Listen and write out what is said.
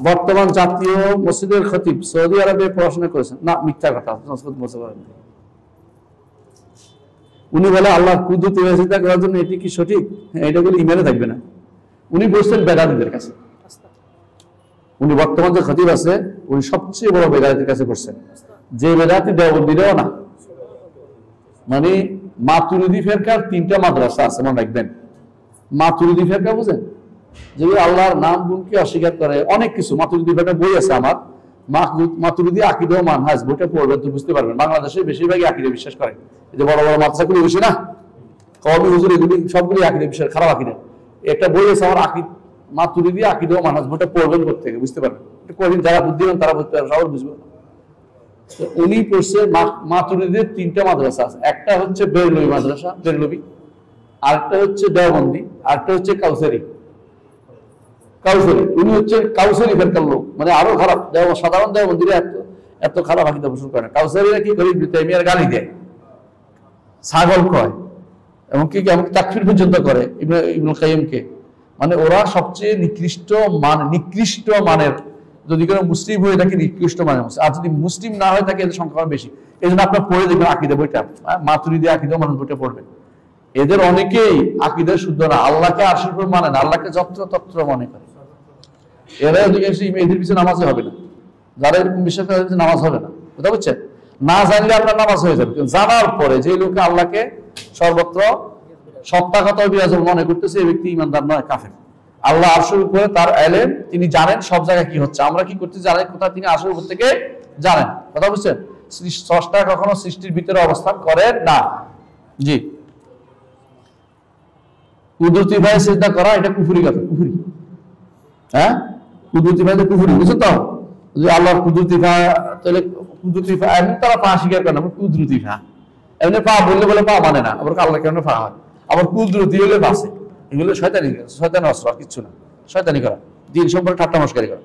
বর্তমান জাতীয় মসজিদের খতিব সৌদি আরবে পড়াশোনা করেছেন না, মিথ্যা কথা, সংস্কৃত বলতে পারেন। উনি বলে আল্লাহ কুদরতি চিন্তা করার জন্য এটি কি সঠিক? হ্যাঁ, এটা বলে ইমানে থাকবে না। উনি বলছেন বেদাতীদের কাছে। উনি বর্তমান যে খতিব আছে উনি সবচেয়ে বড় বেদাতীদের কাছে পড়ছেন, যে বেদাতী দেওবন্দিরাও না। মানে মাতুরিদি ফেরকার 3টা মাদ্রাসা আছে, মনে রাখবেন। মাতুরিদি ফেরকা বুঝেন, যেগুলো আল্লাহর নাম গুণকে অস্বীকার করে, অনেক কিছু। মাতুরিদি ফেরকার বই আছে আমার, মাতুরিদি আকীদা ও মানহাজ, বইটা পড়বেন তো বুঝতে পারবেন। বাংলাদেশে বেশিরভাগই আকীদা বিশ্বাস করে, এই যে বড় বড় মাদ্রাসাগুলো বেশি না, কওমি হুজুর, এগুলি সবগুলি আকীদা বিশ্বাস, খারাপ আকীদা। একটা বই আছে আমার মাতুরিদি আকীদা ও মানহাজ, বইটা পড়বেন থেকে বুঝতে পারবেন। এটা কঠিন, যারা বুদ্ধিমান তারা বুঝতে পারবে, সবাই বুঝবে। উনি পড়ছে মাতুরিদির 3টা মাদ্রাসা আছে, একটা হচ্ছে বেরলভি মাদ্রাসা, বেরলভি, আরেকটা হচ্ছে দেওবন্দি, আরেকটা হচ্ছে কাউসারি। উনি হচ্ছে কাউসারি ফেরকার লোক, মানে আরো খারাপ। সাধারণ দেওবন্দিরা এত খারাপ আকীদা পোষণ করে না। কাউসারিরা কি করে, ইবনে তাইমিয়ার গালি দেয়, ছাগল কয়, এমনকি তাকফির পর্যন্ত করে ইবনুল কাইয়িমকে। মানে ওরা সবচেয়ে নিকৃষ্ট মানের, যদি কোনো মুসলিম হয়ে থাকে নিকৃষ্ট মানের, আর যদি মুসলিম না হয়ে থাকে এদের সংখ্যা বেশি। এই জন্য আপনার পড়ে দেখবেন আকীদা বইটা, মাতুরিদি আকীদা মানুষ বইটা পড়বেন। এদের অনেকেই আকীদা শুদ্ধ না, আল্লাহকে আরশের উপর মানে না, আল্লাহকে যত্র মনে করে। এরা এদের পিছনে নামাজে হবে না, যারা এরকম বিশ্বাস করে নামাজ হবে না, বুঝতে পারছেন? না জানলে আপনার নামাজ হয়ে যাবে, জানার পরে যে লোকে আল্লাহকে সর্বত্র সত্তা কথা বিরাজমান মনে করতেছে, এই ব্যক্তি ইমানদার নয়, কাফের। আল্লাহ আরশের উপরে তার এলেম, তিনি জানেন সব জায়গায় কি হচ্ছে, আমরা কি করতে জানেন কোথায়, তিনি আরশের উপর থেকে জানেন, কথা বুঝছেন? স্রষ্টা কখনো সৃষ্টির ভিতরে অবস্থান করেন না। জি, কুদরতি ভাই চিন্তা করা এটা কুফরি কথা, কুফরি। হ্যাঁ, কুদরতি ভাই তো কুফরি, বুঝছো তো? যে আল্লাহর কুদরতি ভাই, তাহলে কুদরতি ভাই এমনি তারা পা স্বীকার করে না, কুদরতি ভাই এমনি পা বললে বলে পা মানে না, আবার আল্লাহ কেমন পা হয়, আবার কুদরতি হলে বাসে। এগুলো শয়তানি অস্ত্র, আর কিচ্ছু না, শয়তানি করা, দিন সম্পর্কে ঠাট্টা মশকারি করা।